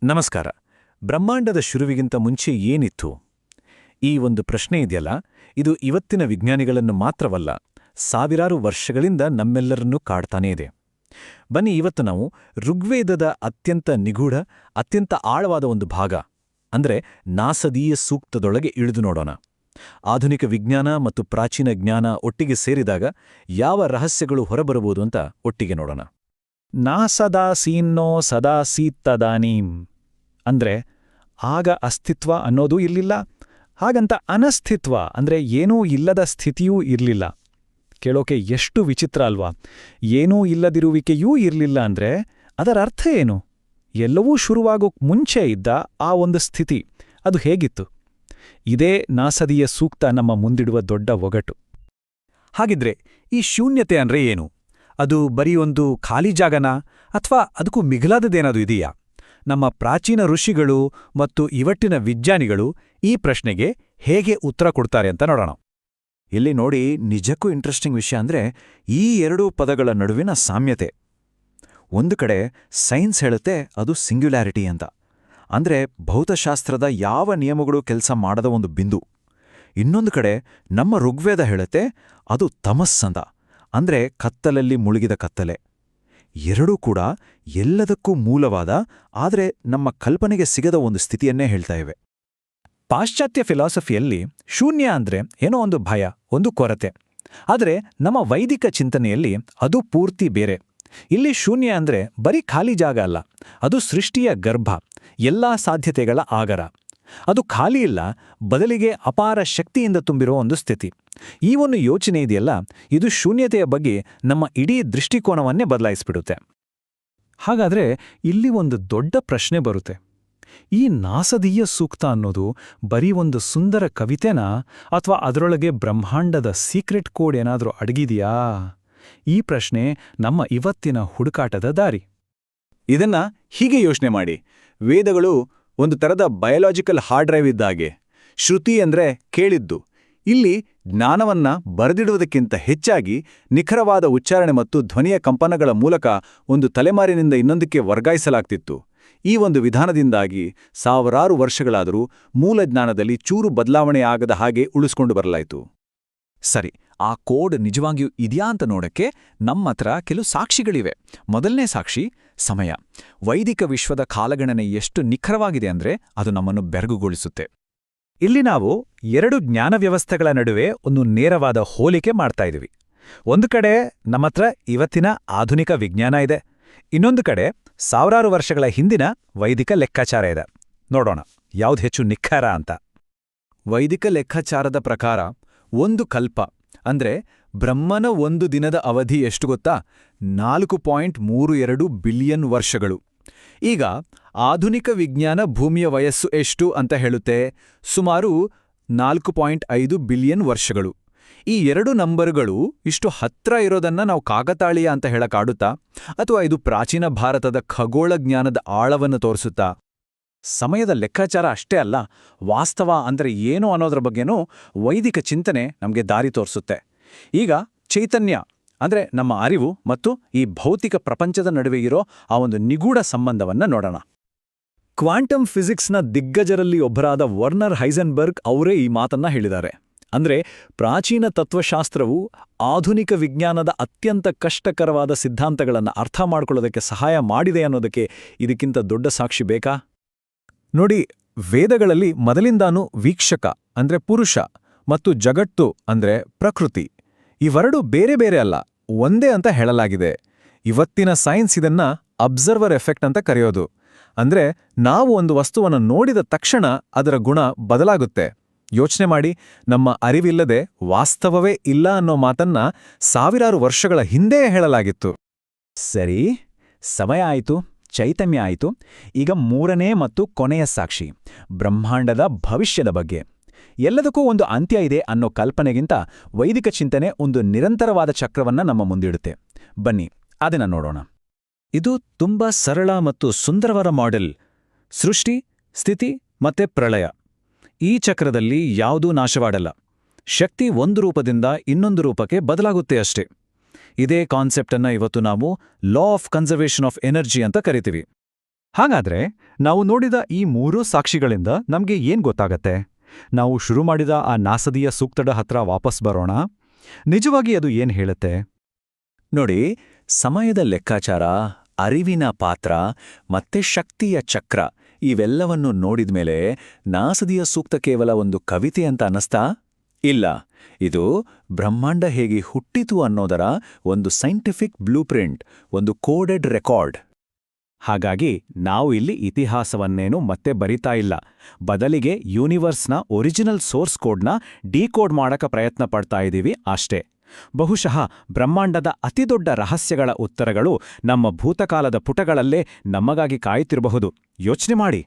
ನಮಸ್ಕಾರ. ಬ್ರಹ್ಮಾಂಡದ ಶುರುವಿಗಿಂತ ಮುಂಚೆ ಏನಿತ್ತು? ಈ ಒಂದು ಪ್ರಶ್ನೆ ಇದೆಯಲ್ಲ, ಇದು ಇವತ್ತಿನ ವಿಜ್ಞಾನಿಗಳನ್ನು ಮಾತ್ರವಲ್ಲ, ಸಾವಿರಾರು ವರ್ಷಗಳಿಂದ ನಮ್ಮೆಲ್ಲರನ್ನೂ ಕಾಡ್ತಾನೇ ಇದೆ. ಬನ್ನಿ, ಇವತ್ತು ನಾವು ಋಗ್ವೇದದ ಅತ್ಯಂತ ನಿಗೂಢ, ಅತ್ಯಂತ ಆಳವಾದ ಒಂದು ಭಾಗ ಅಂದ್ರೆ ನಾಸದೀಯ ಸೂಕ್ತದೊಳಗೆ ಇಳಿದು ನೋಡೋಣ. ಆಧುನಿಕ ವಿಜ್ಞಾನ ಮತ್ತು ಪ್ರಾಚೀನ ಜ್ಞಾನ ಒಟ್ಟಿಗೆ ಸೇರಿದಾಗ ಯಾವ ರಹಸ್ಯಗಳು ಹೊರಬರಬಹುದು ಅಂತ ಒಟ್ಟಿಗೆ ನೋಡೋಣ. ನಾ ಸದಾ ಸೀನ್ನೋ ಸದಾ ಸೀತ್ತದಾನೀಂ ಅಂದ್ರೆ ಆಗ ಅಸ್ತಿತ್ವ ಅನ್ನೋದೂ ಇರ್ಲಿಲ್ಲ, ಹಾಗಂತ ಅನಸ್ತಿತ್ವ ಅಂದ್ರೆ ಏನೂ ಇಲ್ಲದ ಸ್ಥಿತಿಯೂ ಇರ್ಲಿಲ್ಲ. ಕೇಳೋಕೆ ಎಷ್ಟು ವಿಚಿತ್ರ ಅಲ್ವಾ? ಏನೂ ಇಲ್ಲದಿರುವಿಕೆಯೂ ಇರ್ಲಿಲ್ಲ ಅಂದ್ರೆ ಅದರ ಅರ್ಥ ಏನು? ಎಲ್ಲವೂ ಶುರುವಾಗೋಕ್ ಮುಂಚೆ ಇದ್ದ ಆ ಒಂದು ಸ್ಥಿತಿ ಅದು ಹೇಗಿತ್ತು? ಇದೇ ನಾಸದಿಯ ಸೂಕ್ತ ನಮ್ಮ ಮುಂದಿಡುವ ದೊಡ್ಡ ಒಗಟು. ಹಾಗಿದ್ರೆ ಈ ಶೂನ್ಯತೆ ಅಂದ್ರೆ ಏನು? ಅದು ಬರೀ ಒಂದು ಖಾಲಿ ಜಾಗನಾ, ಅಥವಾ ಅದಕ್ಕೂ ಮಿಗಿಲಾದದೇನಾದರೂ ಇದೆಯಾ? ನಮ್ಮ ಪ್ರಾಚೀನ ಋಷಿಗಳು ಮತ್ತು ಇವತ್ತಿನ ವಿಜ್ಞಾನಿಗಳು ಈ ಪ್ರಶ್ನೆಗೆ ಹೇಗೆ ಉತ್ತರ ಕೊಡ್ತಾರೆ ಅಂತ ನೋಡೋಣ. ಇಲ್ಲಿ ನೋಡಿ, ನಿಜಕ್ಕೂ ಇಂಟ್ರೆಸ್ಟಿಂಗ್ ವಿಷಯ ಅಂದ್ರೆ ಈ ಎರಡೂ ಪದಗಳ ನಡುವಿನ ಸಾಮ್ಯತೆ. ಒಂದು ಕಡೆ ಸೈನ್ಸ್ ಹೇಳುತ್ತೆ ಅದು ಸಿಂಗ್ಯುಲಾರಿಟಿ ಅಂತ, ಅಂದ್ರೆ ಭೌತಶಾಸ್ತ್ರದ ಯಾವ ನಿಯಮಗಳು ಕೆಲಸ ಮಾಡದ ಒಂದು ಬಿಂದು. ಇನ್ನೊಂದು ಕಡೆ ನಮ್ಮ ಋಗ್ವೇದ ಹೇಳುತ್ತೆ ಅದು ತಮಸ್ಸಂತ, ಅಂದ್ರೆ ಕತ್ತಲಲ್ಲಿ ಮುಳುಗಿದ ಕತ್ತಲೆ. ಎರಡೂ ಕೂಡ ಎಲ್ಲದಕ್ಕೂ ಮೂಲವಾದ, ಆದರೆ ನಮ್ಮ ಕಲ್ಪನೆಗೆ ಸಿಗದ ಒಂದು ಸ್ಥಿತಿಯನ್ನೇ ಹೇಳ್ತಾ ಇವೆ. ಪಾಶ್ಚಾತ್ಯ ಫಿಲಾಸಫಿಯಲ್ಲಿ ಶೂನ್ಯ ಅಂದ್ರೆ ಏನೋ ಒಂದು ಭಯ, ಒಂದು ಕೊರತೆ. ಆದರೆ ನಮ್ಮ ವೈದಿಕ ಚಿಂತನೆಯಲ್ಲಿ ಅದು ಪೂರ್ತಿ ಬೇರೆ. ಇಲ್ಲಿ ಶೂನ್ಯ ಅಂದ್ರೆ ಬರೀ ಖಾಲಿ ಜಾಗ ಅಲ್ಲ, ಅದು ಸೃಷ್ಟಿಯ ಗರ್ಭ, ಎಲ್ಲಾ ಸಾಧ್ಯತೆಗಳ ಆಗರ. ಅದು ಖಾಲಿ ಇಲ್ಲ, ಬದಲಿಗೆ ಅಪಾರ ಶಕ್ತಿಯಿಂದ ತುಂಬಿರೋ ಒಂದು ಸ್ಥಿತಿ. ಈ ಒಂದು ಯೋಚನೆ ಇದೆಯಲ್ಲ, ಇದು ಶೂನ್ಯತೆಯ ಬಗ್ಗೆ ನಮ್ಮ ಇಡೀ ದೃಷ್ಟಿಕೋನವನ್ನೇ ಬದಲಾಯಿಸ್ಬಿಡುತ್ತೆ. ಹಾಗಾದ್ರೆ ಇಲ್ಲಿ ಒಂದು ದೊಡ್ಡ ಪ್ರಶ್ನೆ ಬರುತ್ತೆ. ಈ ನಾಸದೀಯ ಸೂಕ್ತ ಅನ್ನೋದು ಬರೀ ಒಂದು ಸುಂದರ ಕವಿತೆನಾ, ಅಥವಾ ಅದರೊಳಗೆ ಬ್ರಹ್ಮಾಂಡದ ಸೀಕ್ರೆಟ್ ಕೋಡ್ ಏನಾದ್ರೂ ಅಡಗಿದೆಯಾ? ಈ ಪ್ರಶ್ನೆ ನಮ್ಮ ಇವತ್ತಿನ ಹುಡುಕಾಟದ ದಾರಿ. ಇದನ್ನ ಹೀಗೆ ಯೋಚನೆ ಮಾಡಿ, ವೇದಗಳು ಒಂದು ತರದ ಬಯೋಲಾಜಿಕಲ್ ಹಾರ್ಡ್ ಡ್ರೈವ್ ಇದ್ದಾಗೆ. ಶ್ರುತಿ ಅಂದ್ರೆ ಕೇಳಿದ್ದು. ಇಲ್ಲಿ ಜ್ಞಾನವನ್ನ ಬರೆದಿಡುವುದಕ್ಕಿಂತ ಹೆಚ್ಚಾಗಿ ನಿಖರವಾದ ಉಚ್ಚಾರಣೆ ಮತ್ತು ಧ್ವನಿಯ ಕಂಪನಗಳ ಮೂಲಕ ಒಂದು ತಲೆಮಾರಿನಿಂದ ಇನ್ನೊಂದಕ್ಕೆ ವರ್ಗಾಯಿಸಲಾಗ್ತಿತ್ತು. ಈ ಒಂದು ವಿಧಾನದಿಂದಾಗಿ ಸಾವಿರಾರು ವರ್ಷಗಳಾದರೂ ಮೂಲ ಜ್ಞಾನದಲ್ಲಿ ಚೂರು ಬದಲಾವಣೆ ಆಗದ ಹಾಗೆ ಉಳಿಸ್ಕೊಂಡು ಬರಲಾಯಿತು. ಸರಿ, ಆ ಕೋಡ್ ನಿಜವಾಗಿಯೂ ಇದೆಯಾ ಅಂತ ನೋಡಕ್ಕೆ ನಮ್ಮತ್ರ ಕೆಲವು ಸಾಕ್ಷಿಗಳಿವೆ. ಮೊದಲನೇ ಸಾಕ್ಷಿ ಸಮಯ. ವೈದಿಕ ವಿಶ್ವದ ಕಾಲಗಣನೆ ಎಷ್ಟು ನಿಖರವಾಗಿದೆ ಅಂದ್ರೆ ಅದು ನಮ್ಮನ್ನು ಬೆರಗುಗೊಳಿಸುತ್ತೆ. ಇಲ್ಲಿ ನಾವು ಎರಡು ಜ್ಞಾನ ವ್ಯವಸ್ಥೆಗಳ ನಡುವೆ ಒಂದು ನೇರವಾದ ಹೋಲಿಕೆ ಮಾಡ್ತಾ ಇದೀವಿ. ಒಂದು ಕಡೆ ನಮ್ಮತ್ರ ಇವತ್ತಿನ ಆಧುನಿಕ ವಿಜ್ಞಾನ ಇದೆ, ಇನ್ನೊಂದು ಕಡೆ ಸಾವಿರಾರು ವರ್ಷಗಳ ಹಿಂದಿನ ವೈದಿಕ ಲೆಕ್ಕಾಚಾರ ಇದೆ. ನೋಡೋಣ ಯಾವ್ದು ಹೆಚ್ಚು ನಿಖರ ಅಂತ. ವೈದಿಕ ಲೆಕ್ಕಾಚಾರದ ಪ್ರಕಾರ ಒಂದು ಕಲ್ಪ ಅಂದ್ರೆ ಬ್ರಹ್ಮನ ಒಂದು ದಿನದ ಅವಧಿ ಎಷ್ಟು ಗೊತ್ತಾ? 4.32 ಬಿಲಿಯನ್ ವರ್ಷಗಳು. ಈಗ ಆಧುನಿಕ ವಿಜ್ಞಾನ ಭೂಮಿಯ ವಯಸ್ಸು ಎಷ್ಟು ಅಂತ ಹೇಳುತ್ತೆ? ಸುಮಾರು 4.5 ಬಿಲಿಯನ್ ವರ್ಷಗಳು. ಈ ಎರಡು ನಂಬರುಗಳು ಇಷ್ಟು ಹತ್ರ ಇರೋದನ್ನ ನಾವು ಕಾಕತಾಳೀಯ ಅಂತ ಹೇಳಕ್ಕಾಡುತ್ತಾ, ಅಥವಾ ಇದು ಪ್ರಾಚೀನ ಭಾರತದ ಖಗೋಳ ಜ್ಞಾನದ ಆಳವನ್ನು ತೋರಿಸುತ್ತಾ? ಸಮಯದ ಲೆಕ್ಕಾಚಾರ ಅಷ್ಟೇ ಅಲ್ಲ, ವಾಸ್ತವ ಅಂದ್ರೆ ಏನು ಅನ್ನೋದ್ರ ಬಗ್ಗೆನೂ ವೈದಿಕ ಚಿಂತನೆ ನಮಗೆ ದಾರಿ ತೋರಿಸುತ್ತೆ. ಈಗ ಚೈತನ್ಯ ಅಂದ್ರೆ ನಮ್ಮ ಅರಿವು ಮತ್ತು ಈ ಭೌತಿಕ ಪ್ರಪಂಚದ ನಡುವೆ ಇರೋ ಆ ಒಂದು ನಿಗೂಢ ಸಂಬಂಧವನ್ನ ನೋಡೋಣ. ಕ್ವಾಂಟಮ್ ಫಿಸಿಕ್ಸ್ನ ದಿಗ್ಗಜರಲ್ಲಿ ಒಬ್ಬರಾದ ವರ್ನರ್ ಹೈಸೆನ್ಬರ್ಗ್ ಅವರೇ ಈ ಮಾತನ್ನ ಹೇಳಿದ್ದಾರೆ. ಅಂದ್ರೆ ಪ್ರಾಚೀನ ತತ್ವಶಾಸ್ತ್ರವು ಆಧುನಿಕ ವಿಜ್ಞಾನದ ಅತ್ಯಂತ ಕಷ್ಟಕರವಾದ ಸಿದ್ಧಾಂತಗಳನ್ನು ಅರ್ಥ ಮಾಡ್ಕೊಳ್ಳೋದಕ್ಕೆ ಸಹಾಯ ಮಾಡಿದೆ ಅನ್ನೋದಕ್ಕೆ ಇದಕ್ಕಿಂತ ದೊಡ್ಡ ಸಾಕ್ಷಿ ಬೇಕಾ? ನೋಡಿ, ವೇದಗಳಲ್ಲಿ ಮೊದಲಿಂದಾನೂ ವೀಕ್ಷಕ ಅಂದ್ರೆ ಪುರುಷ ಮತ್ತು ಜಗತ್ತು ಅಂದ್ರೆ ಪ್ರಕೃತಿ ಇವೆರಡೂ ಬೇರೆ ಬೇರೆ ಅಲ್ಲ, ಒಂದೇ ಅಂತ ಹೇಳಲಾಗಿದೆ. ಇವತ್ತಿನ ಸೈನ್ಸ್ ಇದನ್ನ ಅಬ್ಸರ್ವರ್ ಎಫೆಕ್ಟ್ ಅಂತ ಕರೆಯೋದು. ಅಂದ್ರೆ ನಾವು ಒಂದು ವಸ್ತುವನ್ನು ನೋಡಿದ ತಕ್ಷಣ ಅದರ ಗುಣ ಬದಲಾಗುತ್ತೆ. ಯೋಚನೆ ಮಾಡಿ, ನಮ್ಮ ಅರಿವಿಲ್ಲದೆ ವಾಸ್ತವವೇ ಇಲ್ಲ ಅನ್ನೋ ಮಾತನ್ನ ಸಾವಿರಾರು ವರ್ಷಗಳ ಹಿಂದೆ ಹೇಳಲಾಗಿತ್ತು. ಸರಿ, ಸಮಯ ಆಯಿತು, ಚೈತನ್ಯ ಆಯಿತು. ಈಗ ಮೂರನೇ ಮತ್ತು ಕೊನೆಯ ಸಾಕ್ಷಿ, ಬ್ರಹ್ಮಾಂಡದ ಭವಿಷ್ಯದ ಬಗ್ಗೆ. ಎಲ್ಲದಕ್ಕೂ ಒಂದು ಅಂತ್ಯ ಇದೆ ಅನ್ನೋ ಕಲ್ಪನೆಗಿಂತ ವೈದಿಕ ಚಿಂತನೆ ಒಂದು ನಿರಂತರವಾದ ಚಕ್ರವನ್ನ ನಮ್ಮ ಮುಂದಿಡುತ್ತೆ. ಬನ್ನಿ ಅದನ್ನ ನೋಡೋಣ. ಇದು ತುಂಬಾ ಸರಳ ಮತ್ತು ಸುಂದರವಾದ ಮಾಡೆಲ್. ಸೃಷ್ಟಿ, ಸ್ಥಿತಿ ಮತ್ತೆ ಪ್ರಳಯ. ಈ ಚಕ್ರದಲ್ಲಿ ಯಾವುದೂ ನಾಶವಾಡಲ್ಲ. ಶಕ್ತಿ ಒಂದು ರೂಪದಿಂದ ಇನ್ನೊಂದು ರೂಪಕ್ಕೆ ಬದಲಾಗುತ್ತೆ ಅಷ್ಟೇ. ಇದೇ ಕಾನ್ಸೆಪ್ಟನ್ನ ಇವತ್ತು ನಾವು law of conservation of energy ಅಂತ ಕರಿತೀವಿ. ಹಾಗಾದ್ರೆ ನಾವು ನೋಡಿದ ಈ ಮೂರೂ ಸಾಕ್ಷಿಗಳಿಂದ ನಮ್ಗೆ ಏನ್ ಗೊತ್ತಾಗತ್ತೆ? ನಾವು ಶುರು ಮಾಡಿದ ಆ ನಾಸದಿಯ ಸೂಕ್ತದ ಹತ್ರ ವಾಪಸ್ ಬರೋಣ. ನಿಜವಾಗಿ ಅದು ಏನ್ ಹೇಳುತ್ತೆ? ನೋಡಿ, ಸಮಯದ ಲೆಕ್ಕಾಚಾರ, ಅರಿವಿನ ಪಾತ್ರ ಮತ್ತೆ ಶಕ್ತಿಯ ಚಕ್ರ ಇವೆಲ್ಲವನ್ನು ನೋಡಿದ್ಮೇಲೆ ನಾಸದಿಯ ಸೂಕ್ತ ಕೇವಲ ಒಂದು ಕವಿತೆ ಅಂತ ಅನ್ನಿಸ್ತಾ? ಇಲ್ಲ, ಇದು ಬ್ರಹ್ಮಾಂಡ ಹೇಗೆ ಹುಟ್ಟಿತು ಅನ್ನೋದರ ಒಂದು ಸೈಂಟಿಫಿಕ್ ಬ್ಲೂಪ್ರಿಂಟ್, ಒಂದು ಕೋಡೆಡ್ ರೆಕಾರ್ಡ್. ಹಾಗಾಗಿ ನಾವು ಇಲ್ಲಿ ಇತಿಹಾಸವನ್ನೇನು ಮತ್ತೆ ಬರಿತಾ ಇಲ್ಲ, ಬದಲಿಗೆ ಯೂನಿವರ್ಸ್ನ ಒರಿಜಿನಲ್ ಸೋರ್ಸ್ ಕೋಡ್ನ ಡಿಕೋಡ್ ಮಾಡಕ ಪ್ರಯತ್ನ ಪಡ್ತಾ ಇದ್ದೀವಿ ಅಷ್ಟೇ. ಬಹುಶಃ ಬ್ರಹ್ಮಾಂಡದ ಅತಿದೊಡ್ಡ ರಹಸ್ಯಗಳ ಉತ್ತರಗಳು ನಮ್ಮ ಭೂತಕಾಲದ ಪುಟಗಳಲ್ಲೇ ನಮಗಾಗಿ ಕಾಯುತ್ತಿರಬಹುದು. ಯೋಚನೆ ಮಾಡಿ.